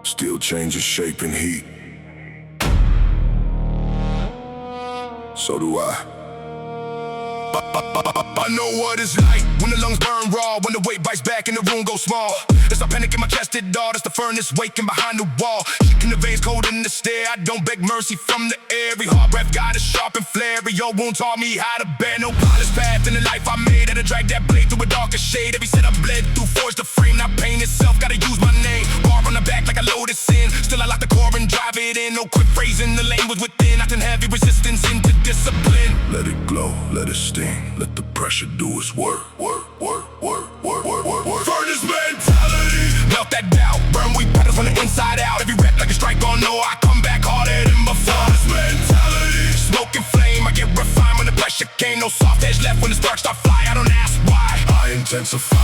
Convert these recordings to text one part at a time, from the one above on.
Steel changes shape and heat. So do I. I know what it's like when the lungs burn raw, when the weight bites back and the room goes small. There's a panic in my chest at all, that's the furnace waking behind the wall. Heat in the veins, cold in the stare, I don't beg mercy from the air. Every hard breath got a sharp and flare. Your wound taught me how to bear. No polished path in the life I made, had to drag that blade through a darker shade. Every set I bled through forged the frame, not pain itself, gotta use my name. Bar on the back like a loaded sin, still I lock the core and drive it in. No quick phrasing, the lane was within, I turn heavy resistance into discipline. Let it glow, let it sting, let the pressure do its work. Furnace mentality, melt that doubt, burn weak patterns from the inside out. Every rep like a strike on no, I come back harder than before. Furnace mentality, smoke and flame, I get refined when the pressure came. No soft edge left when the sparks start fly, I don't ask why. I intensify,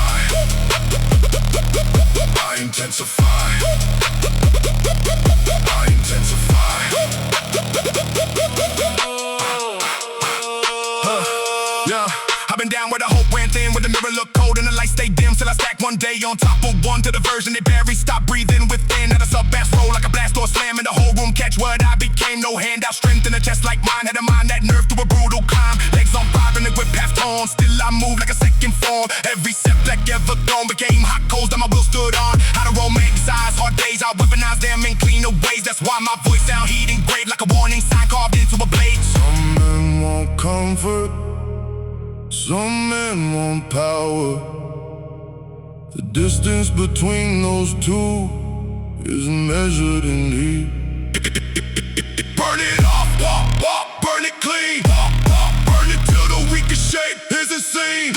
I intensify, I intensify. Yeah, I've been down where the hope went thin, where the mirror looked cold and the light stayed dim, till I stack one day on top of one to the version they bury. Stop breathing within, at a sub-bass roll like a blast door slam, and the whole room catch what I became. No handout, strength in a chest like mine, had a mind that nerve through a brutal climb. Legs on fire and the grip half torn, still I move like a second form. Every setback ever gone became hot coals that my will stood on. How to romanticize hard days, I weaponize them in cleaner ways. That's why my voice sound heat engraved like a warning sign carved into a blade. Some men want comfort, some men want power. The distance between those two is measured in heat. Burn it off, burn it clean, burn it till the weakest shape is a scene.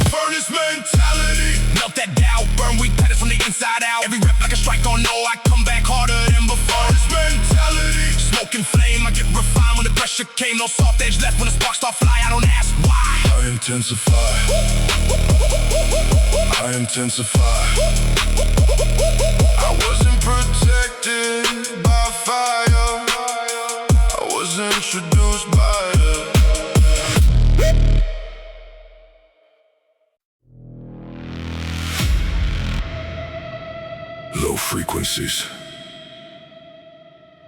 Furnace mentality, melt that doubt, burn weak patterns from the inside out. Every rep like a strike on no, I come back harder than before. Furnace mentality, smoke and flame, I get refined when the pressure came. No soft edge left when the sparks start fly, I don't ask why. I intensify, I intensify. I wasn't protected by fire, I was introduced by it. Low frequencies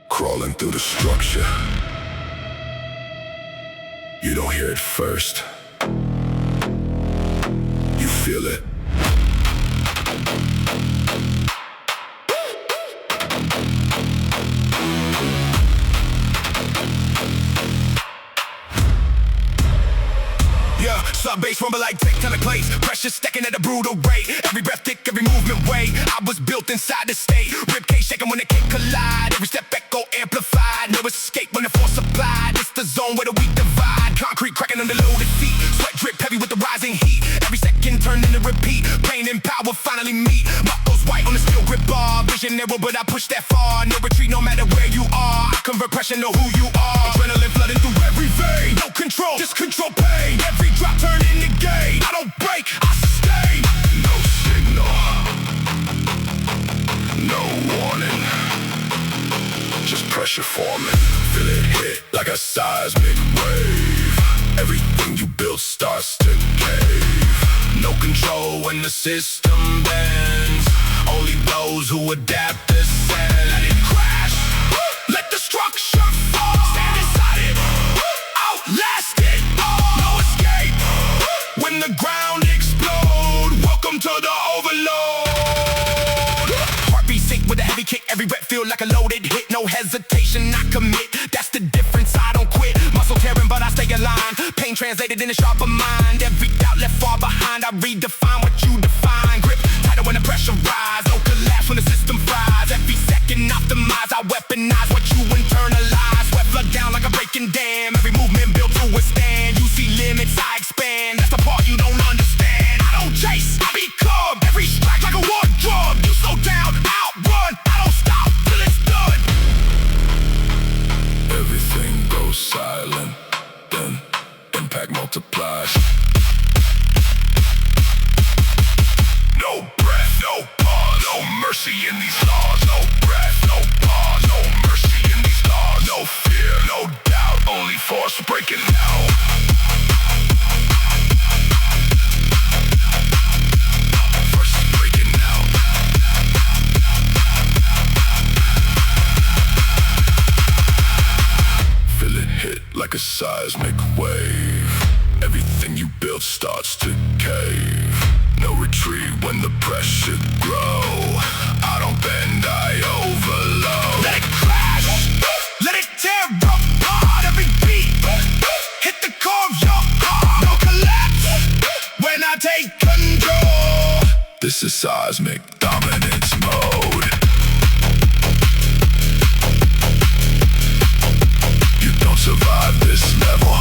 crawling through the structure. You don't hear it first, you feel it. Yeah, sub-bass rumble like tectonic plates, pressure stacking at a brutal rate. Every breath thick, every movement weight. I was built inside the state, ribcage shaking when the cake collide. Every step echo amplified, no escape when the force applied. It's the zone where the weak divide, concrete cracking under loaded feet. Sweat drip heavy with the rising heat, every second turned into repeat. Pain and power finally meet, muscles white on the steel grip bar. Vision narrow but I push that far, no retreat no matter where you are. I convert pressure to who you are. Adrenaline flooding through every vein, no control, just control pain. Every drop turn into gain, I don't break, I sustain. No signal, no warning, just pressure forming. Feel it hit like a seismic wave. Everything you built starts to cave. No control when the system bends, only those who adapt descend. Let it crash, let the structure fall. Stand inside it, outlast it, no escape. When the ground explode, welcome to the overload. Heartbeat sync with a heavy kick, every rep feel like a loaded hit. No hesitation, I commit, that's the difference, I don't quit. Muscle tearing but I stay aligned, pain translated in a sharper mind. Every doubt left far behind, I redefine what you define. Grip tighter when the pressure rise, no collapse when the system fries. Every second optimize, I weaponize what you internalize. Sweat flood down like a breaking dam, every movement built to withstand. You see limits, I expand, that's the part you don't understand. I don't chase, I become, every strike like a war drum. You slow down, outrun, I don't stop till it's done. Everything goes silent, then impact multiplies. No breath, no pause, no mercy in these laws. starts to cave. No retreat when the pressure grow. I don't bend, I overload. Let it crash, let it tear apart every beat. Hit the core of your heart. No collapse when I take control. This is seismic dominance mode. You don't survive this level.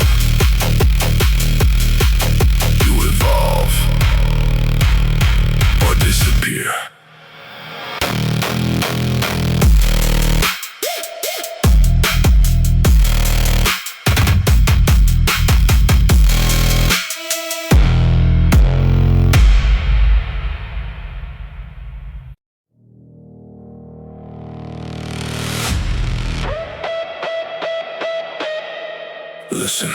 You evolve or disappear. Listen.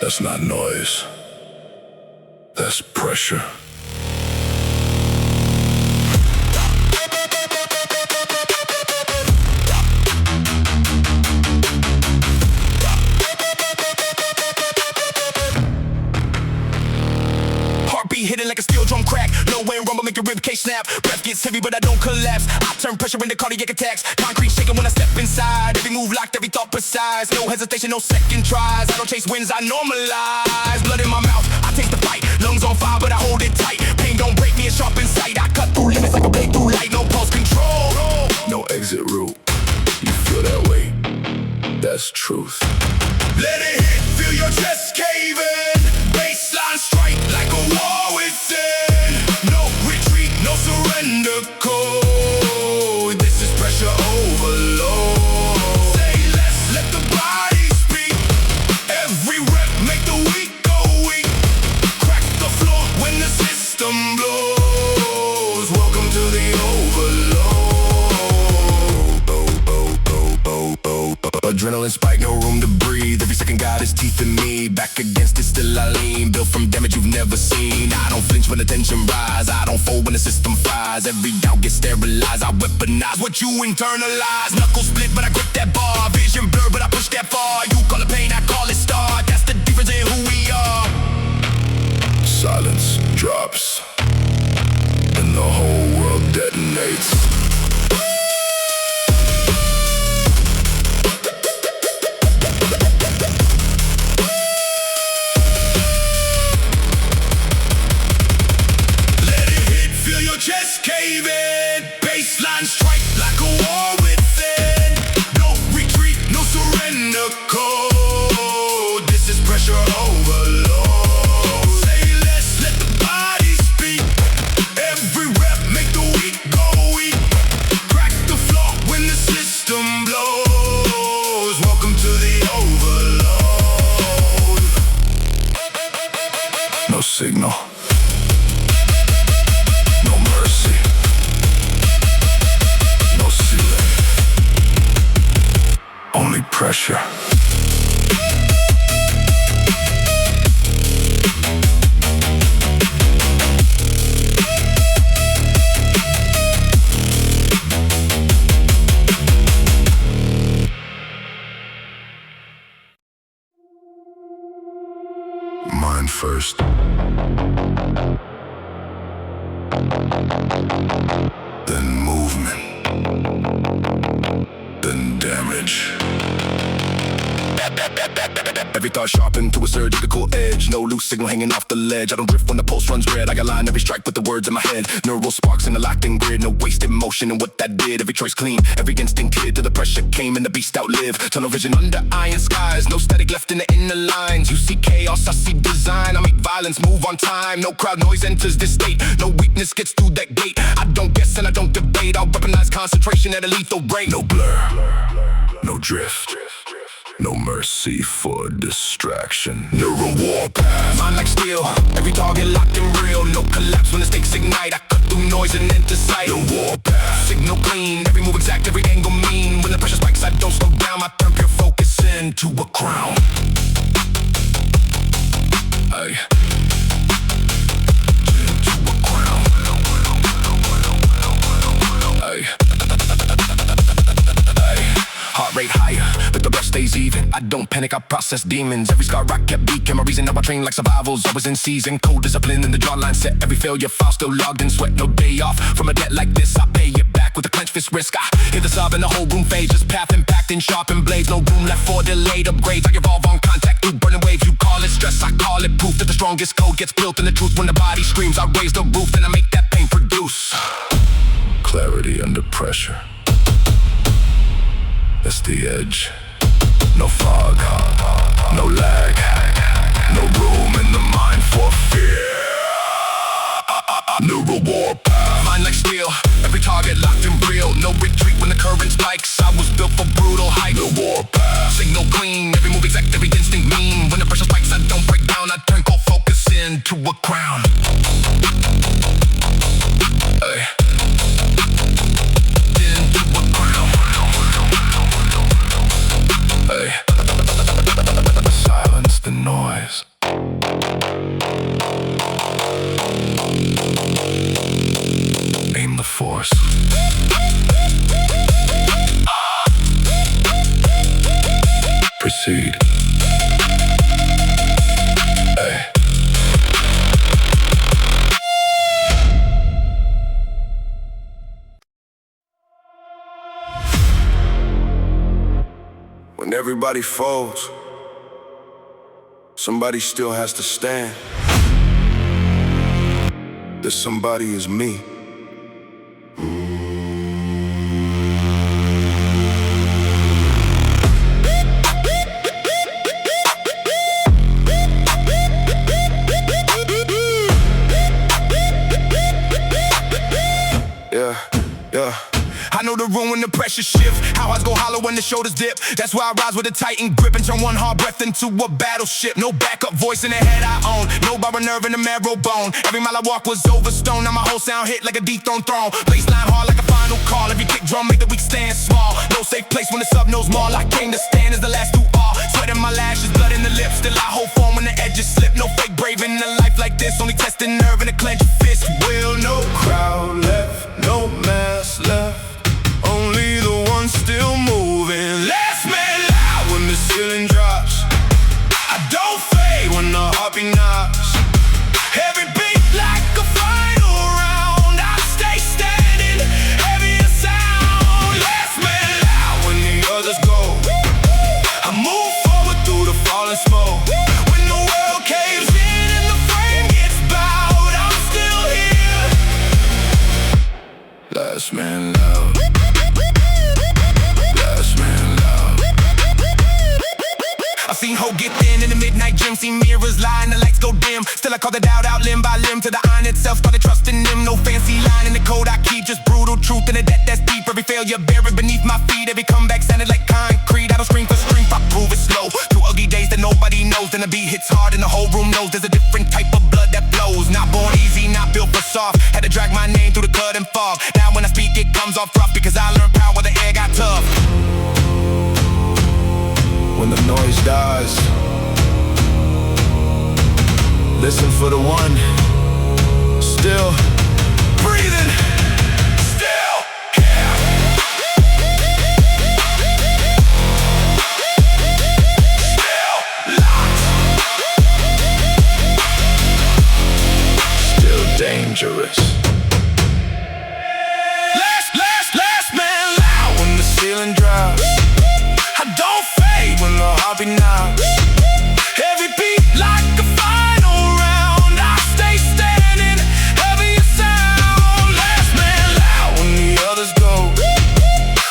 That's not noise. That's pressure. Heartbeat hitting like a steel drum crack. Low end rumble make your ribcage snap. Breath gets heavy but I don't collapse. I turn pressure into cardiac attacks. Concrete shaking when I step inside. Every move locked, every thought precise. No hesitation, no second tries. I don't chase wins, I normalize. Blood in my mouth, I take the fight. Lungs on fire but I hold it tight. Pain don't break me, it's sharp in sight. I cut through limits like a blade through light. No pulse control. No exit route. You feel that weight. That's truth. Let it hit, feel your chest cave in. Baseline strike like a war within. No retreat, no surrender code. This is pressure overload. Say less, let the body speak. Every rep make the weak go weak. Crack the floor when the system blows. Welcome to the overload. Adrenaline spike, no room to breathe. Every second got his teeth in me. Back against it, still I lean. Built from damage you've never seen. I don't flinch when the tension rise. I don't fold when the system fries. Every doubt gets sterilized. I weaponize what you internalize. Knuckles split, but I grip that bar. Vision blurred, but I push that far. You call it pain, I call it star. That's the difference in who we are. Silence drops, and the whole world detonates. Chest cave in, baseline strike like a war within. No retreat, no surrender code. This is pressure overload. Say less, let the body speak. Every rep make the weak go weak. Crack the floor when the system blows. Welcome to the overload. No signal. Only pressure. Mind first. Then movement. Then damage. Every thought sharpened to a surgical edge. No loose signal hanging off the ledge. I don't drift when the pulse runs red. I align every strike with the words in my head. Neural sparks in the locked in grid. No wasted motion in what that did. Every choice clean, every instinct clear. Till the pressure came and the beast outlived. Tunnel vision under iron skies. No static left in the inner lines. You see chaos, I see design. I make violence move on time. No crowd noise enters this state. No weakness gets through that gate. I don't guess and I don't debate. I'll weaponize concentration at a lethal rate. No blur, no drift. No mercy for distraction. Neural warpath. Mind like steel, every target locked and real. No collapse when the stakes ignite. I cut through noise and enter sight. No warpath. Signal clean, every move exact, every angle mean. When the pressure spikes, I don't slow down. I turn pure focus into a crown. Ay. Into a crown. Ay. Ay. Heart rate higher, but the breath stays even. I don't panic, I process demons. Every scar I kept beat, my reason. Now I train like survival's always in season. Cold discipline in the jawline set. Every failure file still logged in sweat. No day off from a debt like this. I pay it back with a clenched fist risk. I hit the sob and the whole room fades. Just path impacting sharpened blades. No room left for delayed upgrades. I evolve on contact through burning waves. You call it stress, I call it proof that the strongest code gets built in the truth. When the body screams, I raise the roof, then I make that pain produce Clarity under pressure. That's the edge. No fog, no lag, no room in the mind for fear. Neural warpath. Mind like steel, every target locked and real. No retreat when the current spikes. I was built for brutal height. Neural warpath. Signal clean, every move exact, every instinct mean. When the pressure spikes, I don't break down. I turn cold focus into a crown. Hey. Into a crown. Hey. Silence the noise. Aim the force. Proceed. Hey. When everybody folds, somebody still has to stand. This somebody is me. Yeah. I know the room when the pressure shift. How eyes go hollow when the shoulders dip. That's why I rise with a tightened grip and turn one hard breath into a battleship. No backup voice in the head I own. No borrowed nerve in the marrow bone. Every mile I walk was over stone. Now my whole sound hit like a dethroned throne. Baseline hard like a final call. Every kick drum make the weak stand small. No safe place when the sub knows maul. I came to stand as the last to all. Sweat in my lashes, blood in the lips. Still I hold form when the edges slip. No fake brave in a life like this. Only testing nerve and a clenched fist. Will no Crowd left, no mass left. Only the one still moving. Last man loud when the ceiling drops. I don't fade when the heartbeat knocks. Every beat like a final round. I stay standing, heavier sound. Last man loud when the others go. I move forward through the falling smoke. When the world caves in and the frame gets bowed, I'm still here. Last man loud. I seen Ho get thin in the midnight gym. Seen mirrors lie and the lights go dim. Still I call the doubt out limb by limb. To the iron itself, started trusting them. No fancy line in the code I keep. Just brutal truth in a debt that's deep. Every failure buried beneath my feet. Every comeback sounded like concrete. I don't scream for strength, I prove it slow. Through ugly days that nobody knows. Then the beat hits hard and the whole room knows there's a different type of blood that flows. Not born easy, not built for soft. Had to drag my name through the clud and fog. Now when I speak it comes off rough. Because I learned power, the air got tough. When the noise dies, listen for the one still breathing, still here. Still locked, still dangerous. Last man loud when the ceiling drops. I don't fade when the heartbeat knocks. Every beat like a final round. I stay standing, heavier sound. Last man loud when the others go.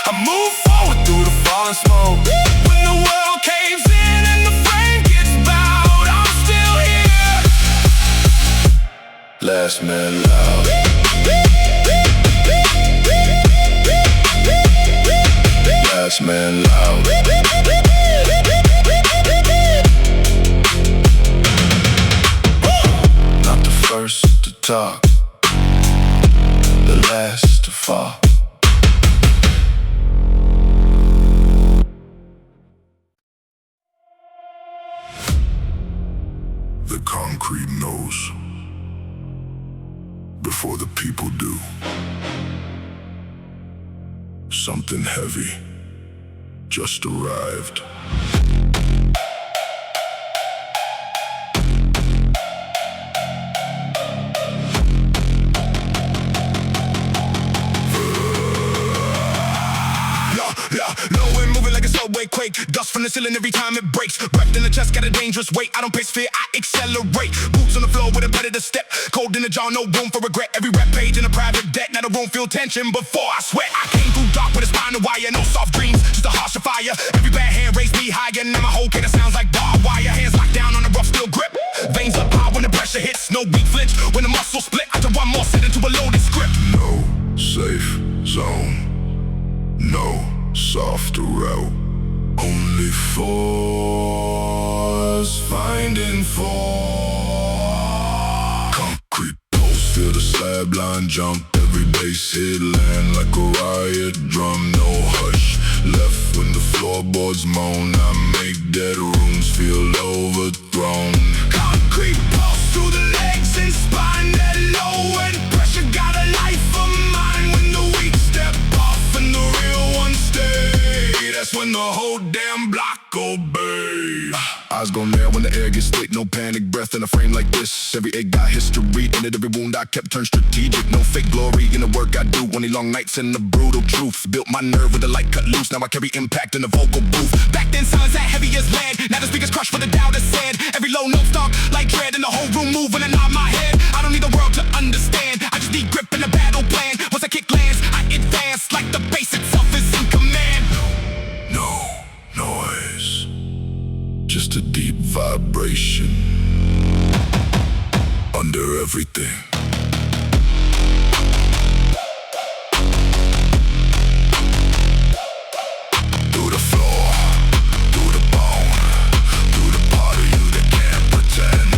I move forward through the falling smoke. When the world caves in and the frame gets bowed, I'm still here. Last man loud. Last man loud. Not the first to talk, the last to fall. The concrete knows before the people do. Something heavy just arrived. Low and moving like a subway quake. Dust from the ceiling every time it breaks. Wrapped in the chest, got a dangerous weight. I don't pace fear, I accelerate. Boots on the floor with a better step. Cold in the jaw, no room for regret. Every rap page in a private debt. Now the room feel tension before I sweat. I came through dark with a spinal wire. No soft dreams, just a harsher fire. Every bad hand raised me higher. Now my whole kid sounds like barbed wire. Hands locked down on a rough steel grip. Veins up high when the pressure hits. No weak flinch when the muscle split. I took one more set into a loaded script. No safe zone. No softer route. Only force finding force. Concrete post, feel the slab line jump. Every bass hit land like a riot drum. No hush left when the floorboards moan. I make dead rooms feel overthrown. Concrete pulse through the legs and spine. That low and pressure got a life of mine. When the weak step off and the real ones stay, that's when the whole damn block obey. Eyes gone there when the air gets thick. No panic, breath in a frame like this. Every egg got history in it. Every wound I kept turned strategic. No fake glory in the work I do. Only long nights and the brutal truth. Built my nerve with the light cut loose. Now I carry impact in the vocal booth. Back then silence that heavy as lead. Now the speakers crush for the doubt that said. Every low note stuck like dread. And the whole room move when I nod my head. I don't need the world to understand. I just need grip and a battle plan. Once I kick lands, I advance like the bass itself is in command. No noise, just a deep vibration under everything. Through the floor, through the bone, through the part of you that can't pretend.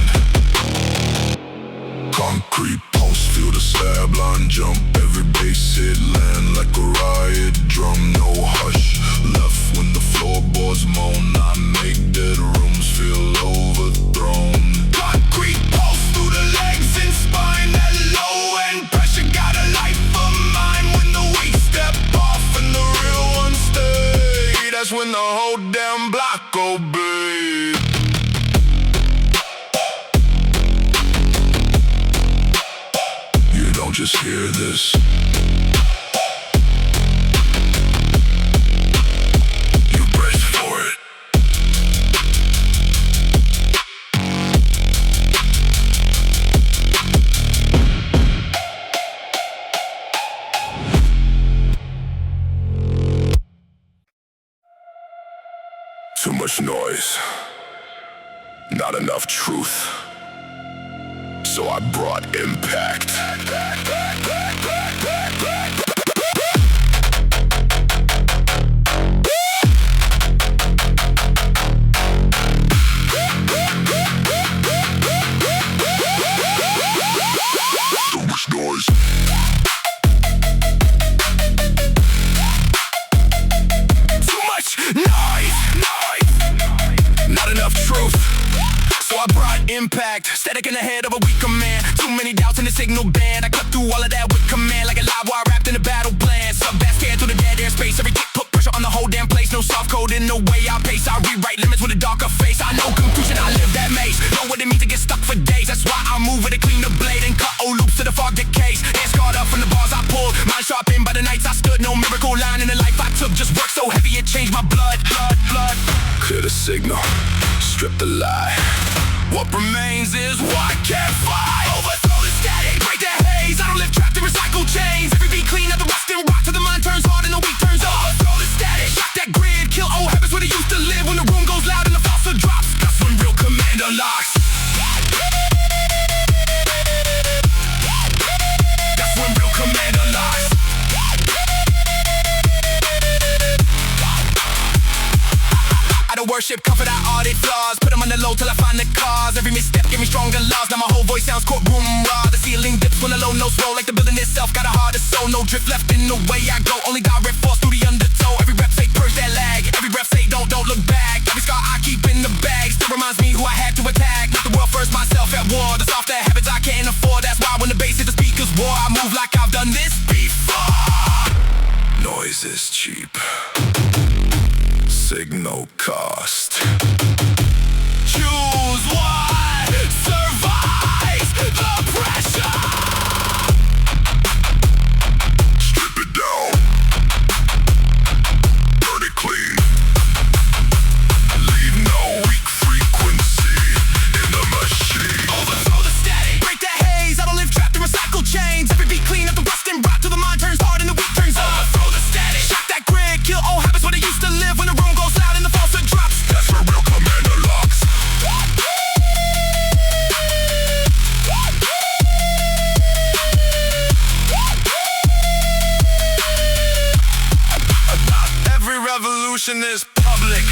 Concrete post, feel the slab line jump. Every bass hit land like a riot drum. No hush left when the floorboards moan. I make dead rooms feel overthrown. Concrete pulse through the legs and spine. That low end pressure got a life of mine. When the weight step off and the real ones stay, that's when the whole damn block obey. You don't just hear this. You brace for it. Too much noise, not enough truth. So I brought impact. Too much noise. Too much noise, not enough truth. So I brought impact, static in the head of a weaker man. Too many doubts in the signal band. I cut through all of that with command, like a live wire wrapped in a battle plan. Sub-bass scan through the dead air space. Every kick put pressure on the whole damn place. No soft code in the way I pace. I rewrite limits with a darker face. I know confusion, I live that maze. Know what it means to get stuck for days. That's why I move with a cleaner blade and cut old loops to the fog decays. Hands scarred up from the bars I pulled. Mind sharpened by the nights I stood. No miracle line in the life I took. Just work so heavy it changed my blood. Clear the signal, strip the lie. What remains is what can't fly. Overthrow the static, break the haze. I don't live trapped in recycled chains. Every beat clean at the rust and rock till the mind turns hard and the weak turns off. Overthrow the static, shock that grid. Kill old habits where they used to live. When the room goes loud and the fossil drops, that's when real command unlocks. That's when real command unlocks. I don't worship comfort, I audit flaws. Put them on the low till I find the cause. Every misstep give me stronger laws. Now my whole voice sounds courtroom raw. The ceiling dips when the low notes roll. Like the building itself got a heart of soul. No drift left in the way I go. Only direct force through the undertow. Every rep say purge that lag. Every breath say don't look back. Every scar I keep in the bag still reminds me who I had to attack. Not the world first, myself at war. The softer habits I can't afford. That's why when the bass hit the speakers war, I move like I've done this before. Noise is cheap. no cost. Choose what survives the pressure. Strip it down, burn it clean. Leave no weak frequency in the machine. Overthrow the static, break the haze. I don't live trapped in recycled chains. Every beat clean up the rust and rot till the mind turns hard and the weak turns up. Overthrow the static, shock that grid, kill old habits where they used to live. When the room goes loud and the falsehood drops, That's where real commander locks. Every revolution is public.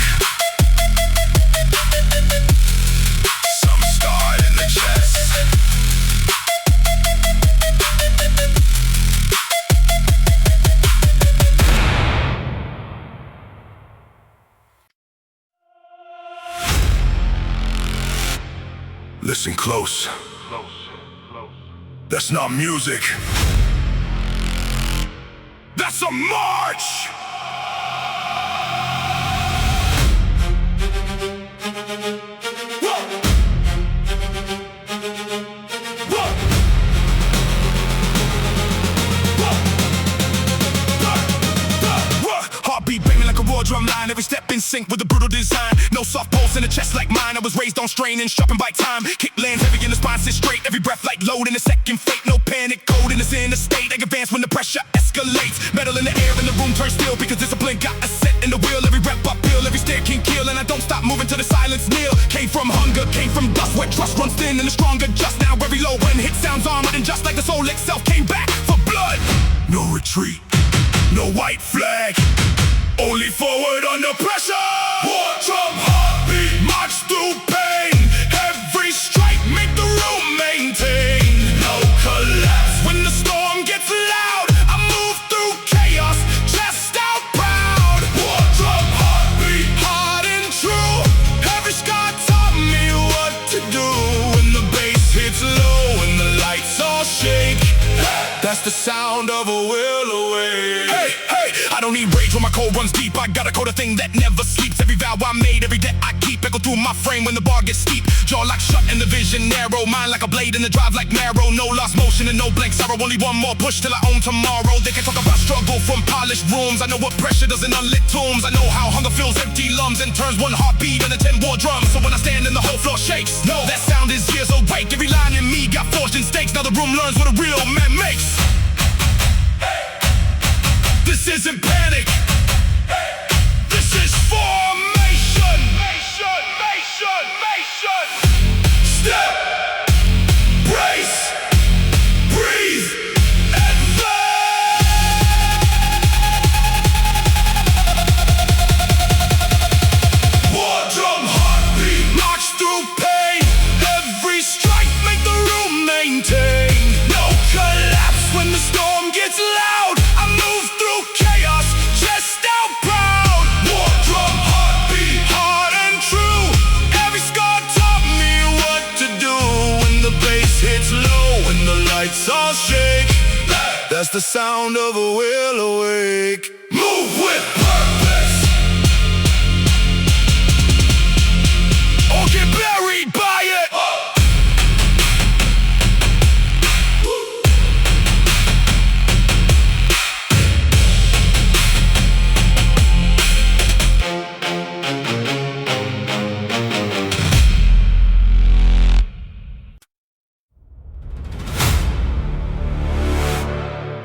Some start in the chest. Listen close. That's not music. That's a march! Heartbeat banging like a raw drum line. Every step in sync with the brutal design. No soft pulse in the chest like mine. I was raised on strain and sharpened by time. Kick lands heavy in the spine, sit straight. Every breath like load in a second fate. No panic, code in this inner state. I advance when the pressure escalates. Metal in the air and the room turns still. Because discipline got a set in the wheel. Every rep uphill, every stare can kill. And I don't stop moving till the silence kneel. Came from hunger, came from dust. Where trust runs thin and the stronger just. Now every low one hit sounds armored. And just like the soul itself came back for blood. No retreat, no white flag. Only forward under pressure. War drum heartbeat, march through pain. Every strike make the room maintain. No collapse when the storm gets loud. I move through chaos, chest out proud. War drum heartbeat, hard and true. Every scar taught me what to do. When the bass hits low and the lights all shake, that's the sound of a will awake. Hey, hey, I don't need rage when my code runs deep. I got a code, a thing that never sleeps. Every vow I made, every debt I keep, echo through my frame when the bar gets steep. Jaw locked shut and the vision narrow. Mind like a blade in the drive like marrow. No lost motion and no blank sorrow. Only one more push till I own tomorrow. They can talk about struggle from polished rooms. I know what pressure does in unlit tombs. I know how hunger fills empty lungs and turns one heartbeat into 10 war drums. So when I stand and the whole floor shakes, no, that sound is years awake. Every line in me got forged in stakes. Now the room learns what a real man makes. This isn't panic. This is formation. Step, brace, breathe, advance. War drum heartbeat, march through pain. Every strike make the room maintain. No collapse when the storm gets loud. I move through chaos, chest out proud. War drum heartbeat, hard and true. Every scar taught me what to do. When the bass hits low, when the lights all shake, that's the sound of a will awake. Move with purpose, or get buried by it.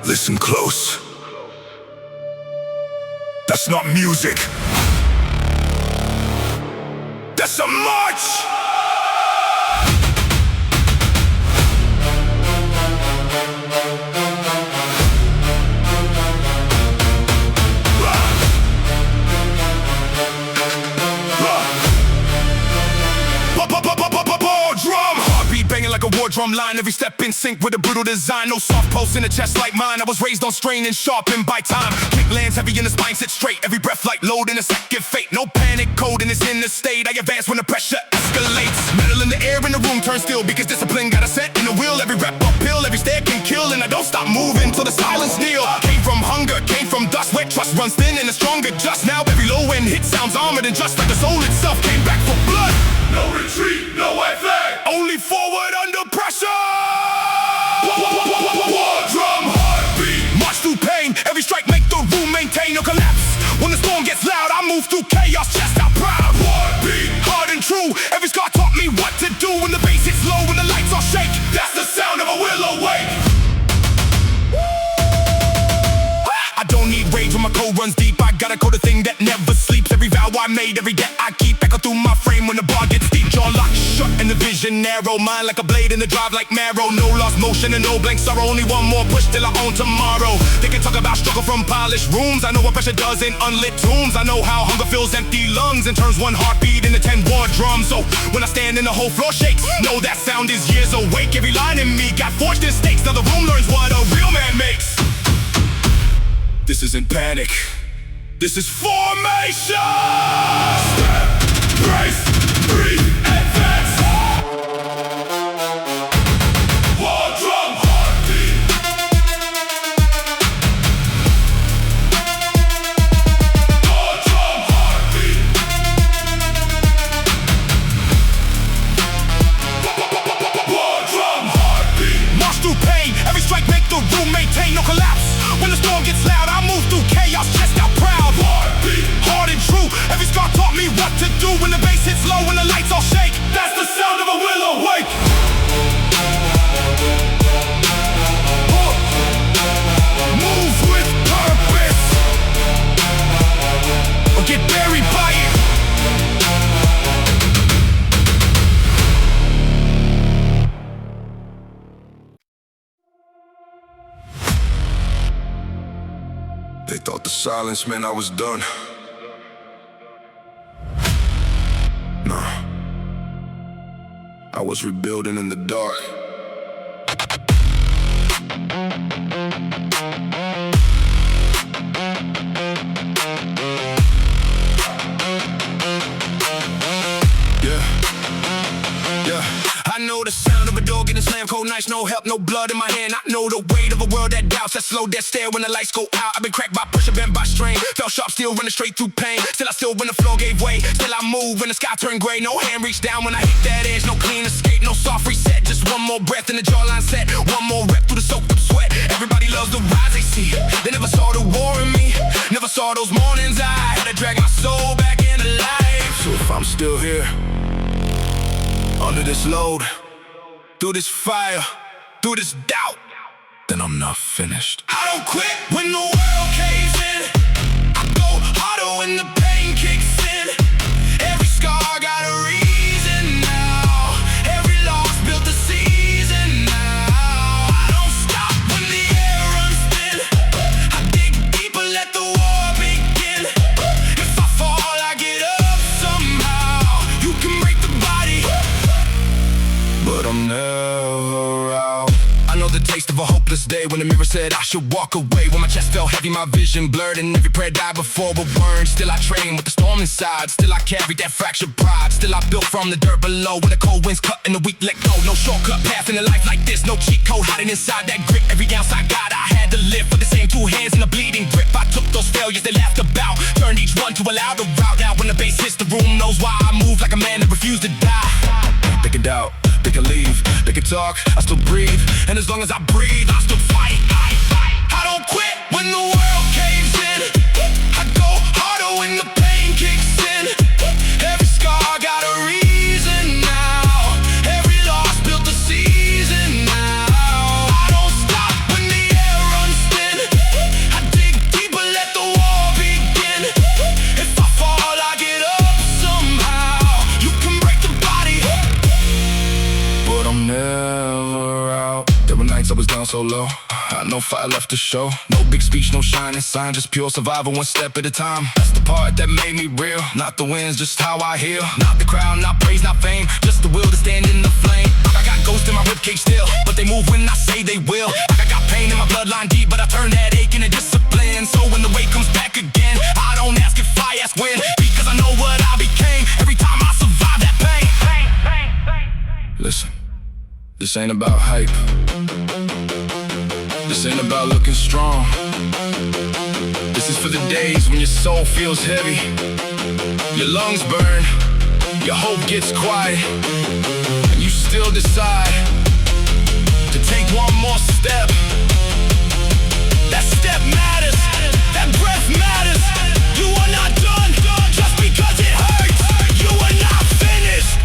Listen close. That's not music. That's a march! Like a war drum line, every step in sync with a brutal design. No soft pulse in the chest like mine. I was raised on strain and sharpened by time. Kick lands heavy in the spine, sit straight. Every breath like load in a second fate. No panic, code in this inner state. I advance when the pressure escalates. Metal in the air and the room turns still. Because discipline got a set in the wheel. Every rep uphill, every stare can kill. And I don't stop moving till the silence kneel. Came from hunger, came from dust. Where trust runs thin and the stronger just. Now every low end hit sounds armored and just like the soul itself came back for blood. No retreat, no white flag. Only forward under pressure. War drum heartbeat. March through pain, every strike make the room maintain or collapse. When the storm gets loud, I move through chaos, chest out proud. Heartbeat. Hard and true, every scar taught me what to do when the bass hits low, when the lights all shake. That's the sound of a will awake. I don't need rage when my code runs deep. I got a code, a thing that never sleeps. Every vow I made, every debt I keep, echo through my frame when the bar gets deep. Jaw locked shut and the vision narrow, mind like a blade in the drive like marrow. No lost motion and no blank sorrow, only one more push till I own tomorrow. They can talk about struggle from polished rooms. I know what pressure does in unlit tombs. I know how hunger fills empty lungs and turns one heartbeat into 10 war drums. So when I stand and the whole floor shakes, know that sound is years awake. Every line in me got forged in stakes. Now the room learns what a real man makes. This isn't panic, this is formation. Step, brace, breathe, advance. War drum heartbeat. War drum heartbeat. War drum heartbeat. March through pain, every strike make the room maintain no collapse. When the storm gets loud, I move through chaos, chest out proud. Heartbeat. Hard and true, every scar taught me what to do when the bass hits low, when the lights all shake. That's the sound of a will awake. Move with purpose, or get buried by it. They thought the silence meant I was done. Nah, I was rebuilding in the dark. Yeah. I know the sound of a door getting slammed, cold nights, no help, no blood in my hand. I know the weight of a world that doubts, that slow, that stare when the lights go out. I've been cracked by pressure, bent by strain. Felt sharp, still running straight through pain. Still I still when the floor gave way. Still I move when the sky turned gray. No hand reached down when I hit that edge. No clean escape, no soft reset. Just one more breath in the jawline set. One more rep through the soaked up sweat. Everybody loves the rise they see. They never saw the war in me. Never saw those mornings I had to drag my soul back into life. So if I'm still here, Under this load, through this fire, through this doubt, then I'm not finished. I don't quit when the world caves in. I go harder when the pain kicks in. Every scar got a reason now. Every loss built a season now. I don't stop when the air runs thin. I dig deeper, let the war begin. If I fall, I get up somehow. You can break the body, But I'm never out. I know the taste of a hopeless day when the mirror said I should walk away. When my chest felt heavy, my vision blurred, and every prayer died before a word. Still I train with the storm inside. Still I carried that fractured pride. Still I built from the dirt below, when the cold winds cut and the weak let go. No shortcut path in a life like this, no cheat code hiding inside that grip. Every ounce I got, I had to live with the same two hands in a bleeding grip. I took those failures they laughed about, turned each one to a louder route. Now when the bass hits the room, knows why I move like a man that refused to die. They can doubt, they can leave, they can talk, I still breathe, and as long as I breathe, I still fight. I don't quit when the world caves in. I go harder when the pain kicks in. Every scar got a reason now. Every loss built a season now. I don't stop when the air runs thin. I dig deeper, let the war begin. If I fall, I get up somehow. You can break the body, but I'm never out. There were nights I was down so low, no fire left to show. No big speech, no shining sign, just pure survival, one step at a time. That's the part that made me real. Not the wins, just how I heal. Not the crowd, not praise, not fame, just the will to stand in the flame. I got ghosts in my ribcage still, but they move when I say they will. I got pain in my bloodline deep, but I turn that ache into discipline. So when the weight comes back again, I don't ask if I ask when, because I know what I became every time I survive that pain. Listen, this ain't about hype. This ain't about looking strong. This is for the days when your soul feels heavy, Your lungs burn, your hope gets quiet, and you still decide to take one more step. That step matters, that breath matters. You are not done just because it hurts. You are not finished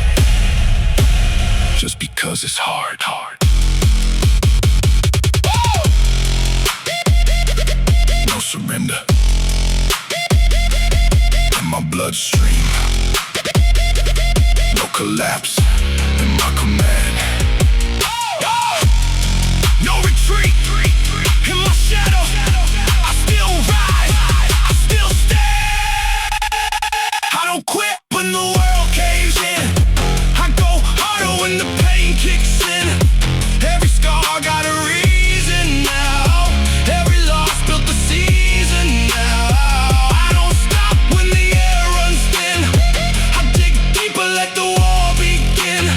just because it's hard. No surrender in my bloodstream. No collapse in my command. No retreat in my shadow. I still rise, I still stand. I don't quit when the world caves in. I go harder when the pain kicks in. Every scar got a reason now. Every loss built the season now. I don't stop when the air runs thin. I dig deeper, let the war begin.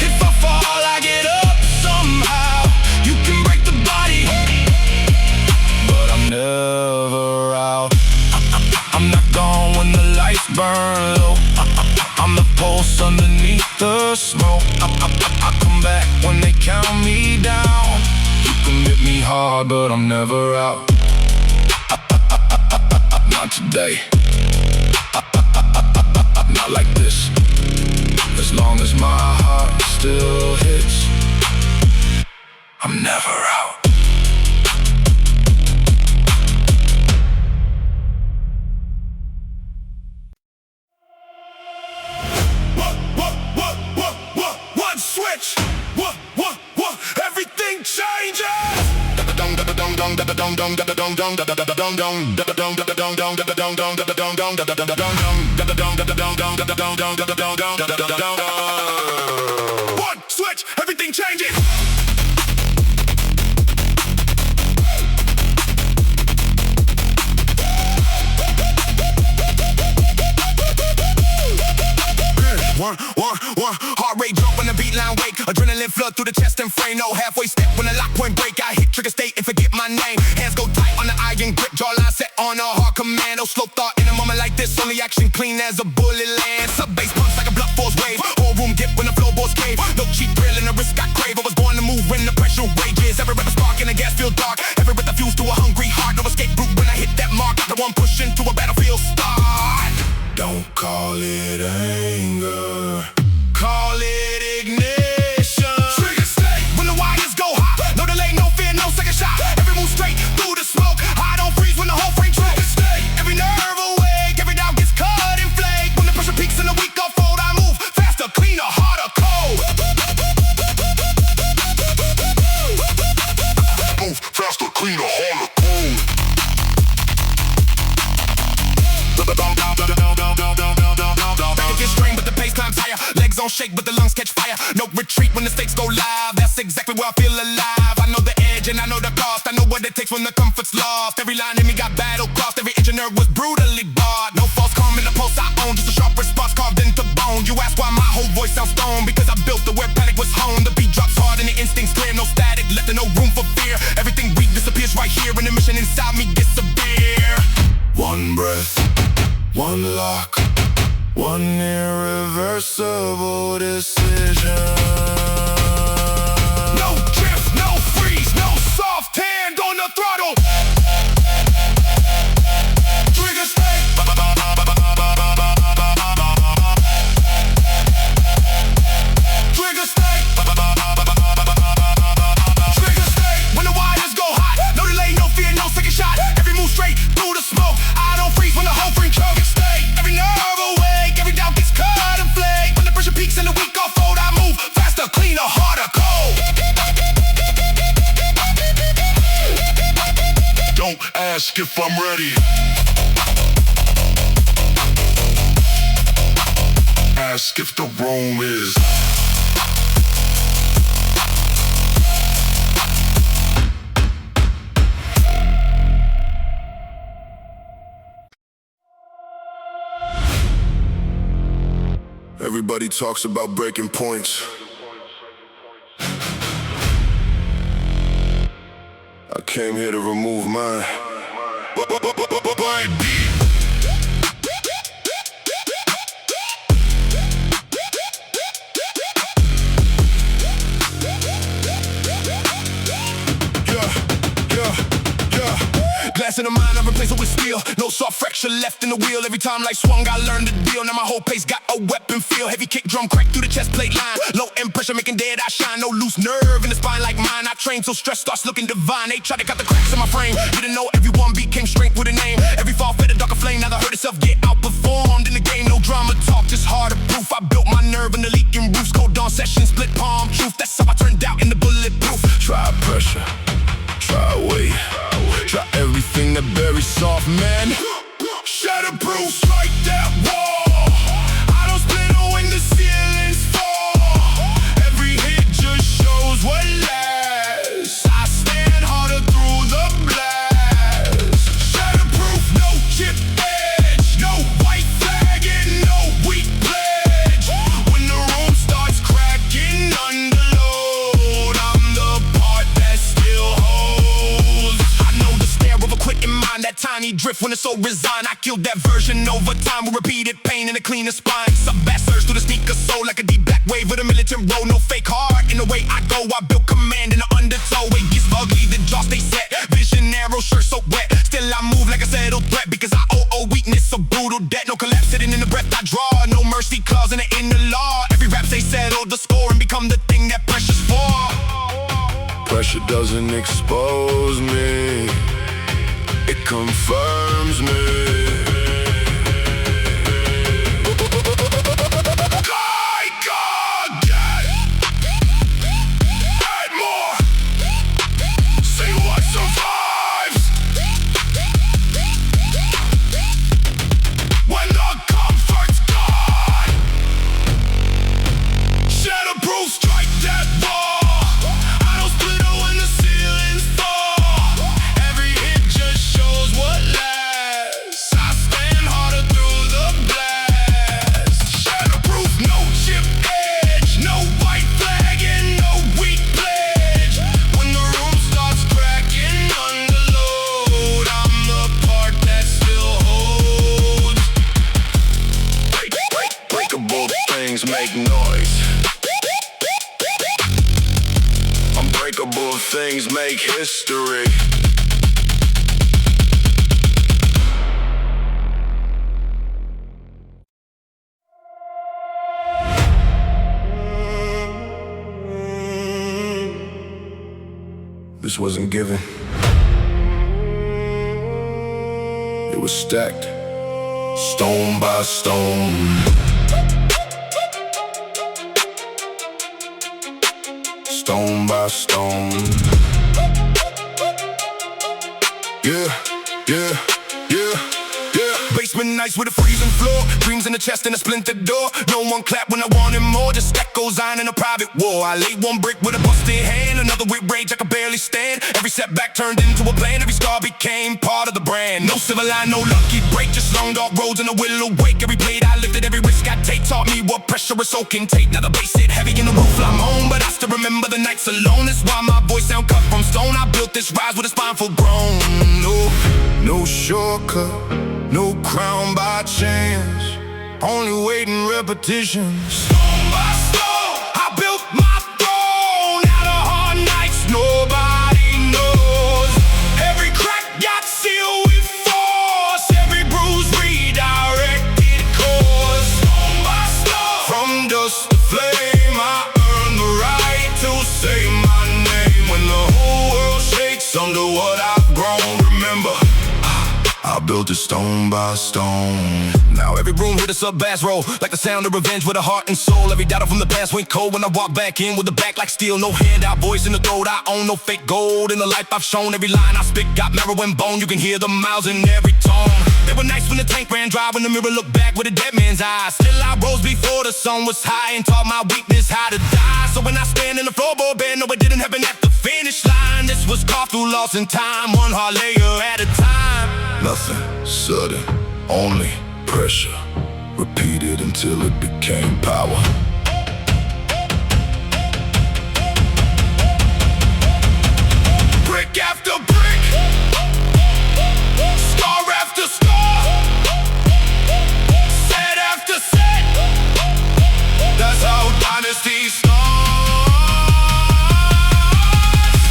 If I fall, I get up somehow. You can break the body, but I'm never out. I'm not gone when the lights burn low. I'm the pulse underneath the smoke. I come back when they count me down. You can hit me hard, but I'm never out. Not today. Not like this. As long as my heart still hits, I'm never out. One switch. Everything changes. One switch, everything changes. One, heart rate drop when the beat line wake. Adrenaline flood through the chest and frame. No halfway step when the lock point break. I hit trigger state and forget my name. Hands go tight on the iron grip. Jawline set on a hard commando. Slow thought in a moment like this. Only action clean as a bullet lands. Sub bass punch like a blunt force wave. Whole room dip when the floorboards cave. No cheap thrill and the risk I crave. I was born to move when the pressure rages. Every breath a spark and the gas feel dark. Every breath I fuse to a hungry heart. No escape route when I hit that mark. The one pushing to a battlefield start. Don't call it anger, call it ignition. Trigger state when the wires go hot. No delay, no fear, no second shot. Every move straight through the smoke. I don't freeze when the whole frame trigger state. Every nerve awake, every doubt gets cut and flake. When the pressure peaks and the weak unfold, I move faster, cleaner, harder, cold. Move faster, cleaner, harder, cold. Get strained, but the pace climbs higher. Legs don't shake, but the lungs catch fire. No retreat when the stakes go live. That's exactly where I feel alive. I know the edge and I know the cost. I know what it takes when the comfort's lost. Every line in me got battle crossed. Every inch of nerve was brutally barred. No false calm in the pulse I own. Just a sharp response carved into bone. You ask why my whole voice sounds stone. Because I built it where panic was honed. The beat drops hard and the instincts clear. No static, left there no room for fear. Everything weak disappears right here. And the mission inside me gets severe. One breath, one lock, one irreversible decision. No drift, no freeze, no soft hand on the throttle. Trigger state. Trigger state. Trigger state. When the wires go hot, no delay, no fear, no second shot. Every move straight through the smoke. I don't freeze when the whole frame trigger state. Every nerve awake, every doubt gets cut and flake. When the pressure peaks and the weak unfold, I move faster, cleaner, harder, cold. Don't ask if I'm ready. Ask if the room is. Everybody talks about breaking points. I came here to remove mine. Glass in the mind, I replace it with steel. No soft fracture left in the wheel. Every time life swung, I learned the deal. Now my whole pace got a weapon feel. Heavy kick drum crack through the chest plate line. Low end pressure making dead eye shine. No loose nerve in the spine like mine. I train so stress starts looking divine. They try to cut the cracks in my frame. Didn't know everyone became strength with a name. Every fall fed a darker flame. Now I heard itself get outperformed in the game. No drama talk, just harder proof. I built my nerve in the leaking roofs. Cold dawn session, split palm truth. That's how I turned out in the bulletproof. Try pressure, try weight, try everything that buries soft, man. Shatterproof, strike that wall. I don't split when the ceilings fall. Every hit just shows what lasts. I stand harder through the blast. Shatterproof, no chip edge, no white flag and no weak pledge. When the room starts cracking under load, I'm the part that still holds. I know the stare of a quitting mind, that tiny drift when it's so resigned. I killed that version over time with repeated pain and a cleaner spine. Sub-bass surge through the sneaker soul like a deep black wave with a militant roll. No fake heart in the way I go. I built command in the undertow. It gets ugly, the jaw stay set. Vision narrow, shirt so wet. Still I move like a settled threat because I owe weakness, a brutal debt. No collapse sitting in the breath I draw. No mercy clause in the inner law. Every rap they settle the score and become the thing that pressure's for. Pressure doesn't expose me, it confirms me. Things make noise. Unbreakable things make history. This wasn't given, it was stacked, stone by stone. Stone by stone. Yeah, yeah, yeah, yeah. Basement nights with a freezing floor. Dreams in the chest and a splintered door. No one clapped when I wanted more. Just echoes on in a private war. I laid one brick with a busted hand, another with rage I could barely stand. Every setback turned into a plan. Every scar became part of the brand. No silver line, no lucky break. Just long dark roads and a willow wake. Every blade I lifted, every risk I take taught me what pressure is soaking tape. Now the bass hit heavy in the roof, I'm home, but I still remember the nights alone. That's why my voice sound cut from stone. I built this rise with a spine full grown. No shortcut, no crown by chance, only waiting repetitions. Stone by stone, I built my throne out of hard nights nobody knows. Every crack got sealed with force, every bruise redirected course. Stone by stone, from dust to flame, I earned the right to say my name. When the whole world shakes under what I've grown, remember, I built it stone by stone. now every room hit a sub-bass roll, like the sound of revenge with a heart and soul. Every data from the past went cold when I walked back in with the back like steel. No handout, voice in the throat, I own no fake gold. In the life I've shown, every line I spit got marrow and bone. You can hear the miles in every tone. They were nice when the tank ran dry, when the mirror looked back with a dead man's eyes. Still I rose before the sun was high and taught my weakness how to die. So when I stand in the floorboard bed, no, it didn't happen at the finish line. This was carved through loss and time, one hard layer at a time. Nothing sudden, only pressure, repeated until it became power. Brick after brick, scar after scar, set after set. That's how dynasty starts.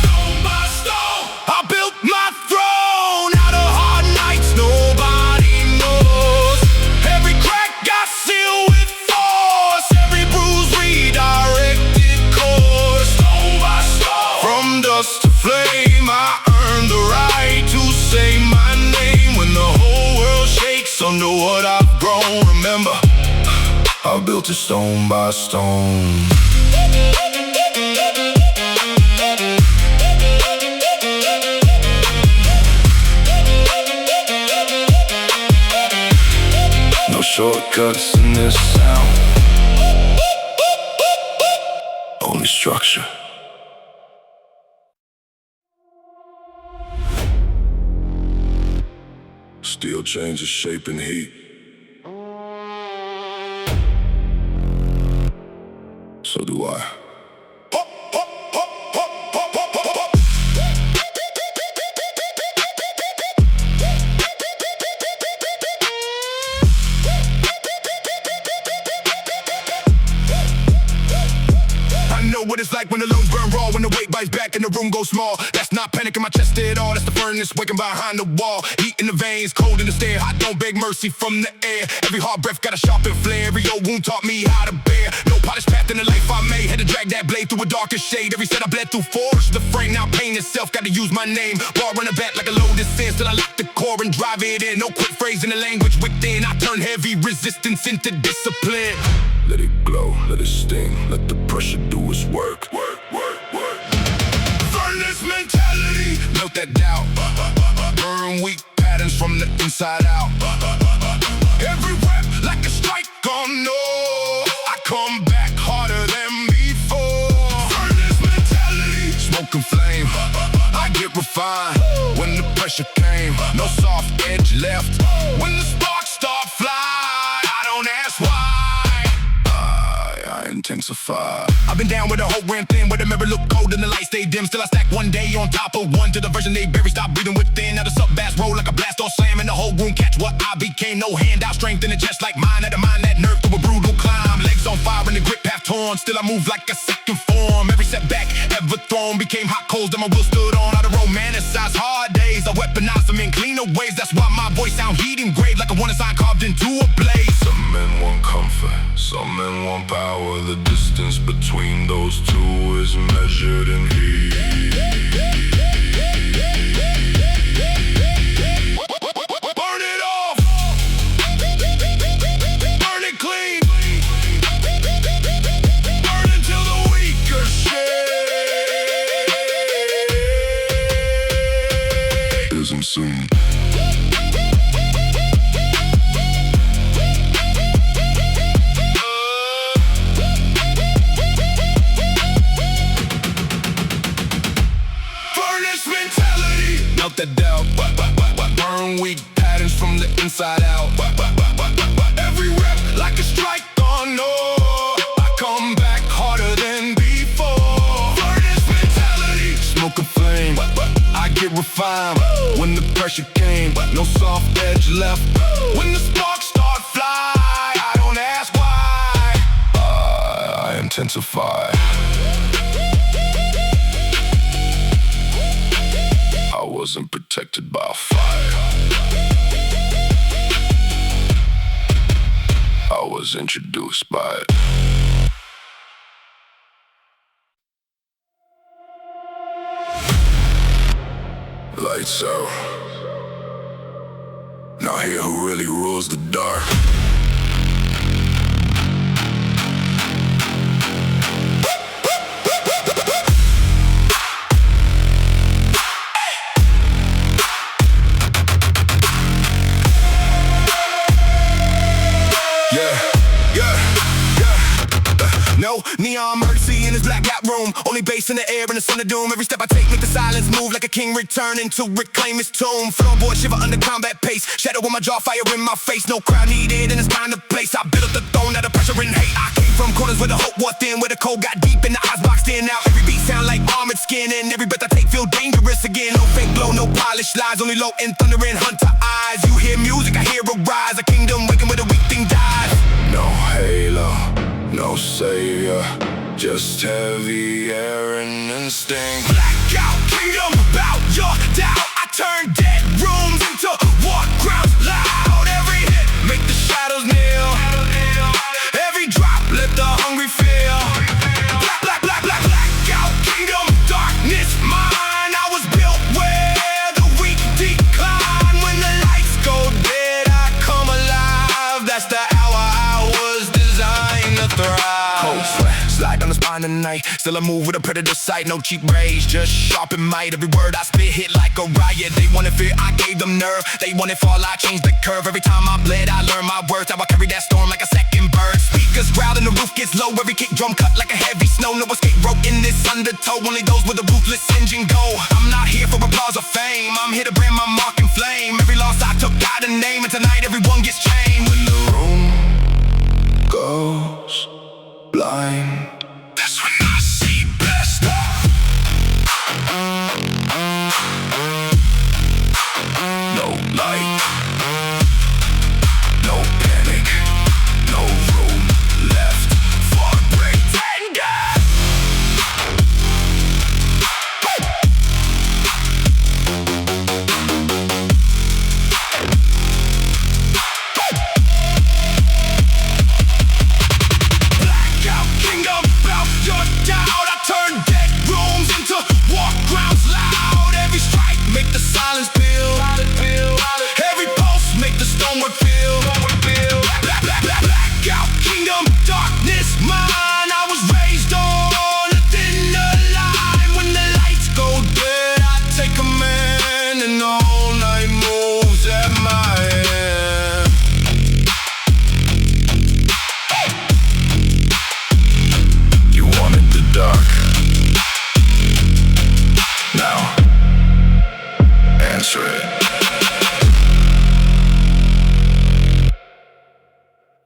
Stone by stone, I built my throne out of built it stone by stone. No shortcuts in this sound, only structure. Steel changes shape and heat. So do I. I know what it's like when the lungs burn raw, when the weight bites back and the room goes small. That's not panic in my chest at all, that's the furnace waking behind the wall. Heat in the veins, cold in the stare, hot don't beg mercy from the air. Every hard breath got a sharpened flare, every old wound taught me how to bear. No polished path in the life I made, had to drag that blade through a darker shade. Every set I bled through forged the frame, now pain itself, got to use my name. Bar on the back like a loaded sin, still I lock the core and drive it in. No quick phrase in the language within, I turn heavy resistance into discipline. Let it glow, let it sting, let the pressure do its work. Work, work, work. Furnace mentality, melt that doubt. Burn weak patterns from the inside out. Every rep like a strike, oh no, I come back harder than before. Furnace mentality, smoke and flame, I get refined. When the pressure came, no soft edge left. When the sparks start fly, I don't ask why, I intensify. I've been down with the whole ran thin, where the mirror look cold and the light stay dim. Still I stack one day on top of one, to the version they bury, stop breathing within. Now the sub-bass roll like a blast or slam, and the whole room catch what I became. No handout, strength in the chest like mine, had to mind that nerve through a brutal climb. Legs on fire and the grip half torn, still I move like a second form. Every setback ever thrown became hot coals that my will stood on. Out of romanticize hard days, I weaponize them in cleaner ways. That's why my voice sound heat engraved like a warning sign carved into a blaze. Some men want comfort, some men want power. The distance between those two is measured in heat. Burn it off, burn it clean, burn until the weaker shade Isn't soon. Melt that doubt, burn weak patterns from the inside out. Every rep like a strike, oh no, I come back harder than before. Furnace mentality, smoke and flame, I get refined. When the pressure came, no soft edge left. When the sparks start fly, I don't ask why, I intensify. I wasn't protected by fire, I was introduced by it. Lights out. Now hear who really rules the dark. No neon mercy in his blackout room, only bass in the air and the son of doom. Every step I take make the silence move like a king returning to reclaim his tomb. Floorboard shiver under combat pace, shadow on my jaw, fire in my face. No crowd needed and it's time to place. I built up the throne out of pressure and hate. I came from corners where the hope was thin, where the cold got deep and the eyes boxed in. Now every beat sound like armored skin, and every breath I take feel dangerous again. No fake glow, no polished lies, only low and thunder and hunter eyes. You hear music, I hear a rise, a kingdom waking where the weak thing dies. No halo, no savior, just heavy air and instinct. Blackout kingdom, about your doubt. I turn dead rooms into war grounds loud. Every hit make the shadows kneel. Every drop let the hungry feel. Blackout kingdom, darkness mine. I was built where the weak decline. When the lights go dead, I come alive. That's the hour I was designed. Slide down the spine tonight. Still I move with a predator sight. No cheap rage, just sharp and might. Every word I spit hit like a riot. They wanted fear, I gave them nerve. They wanted fall, I changed the curve. Every time I bled, I learned my worth. Now I carry that storm like a second bird. Speakers growl and the roof gets low. Every kick drum cut like a heavy snow. No escape rope in this undertow. Only those with a ruthless engine go. I'm not here for applause or fame. I'm here to brand my mark in flame. Every loss I took got a name, and tonight everyone gets chained. When the room goes blind,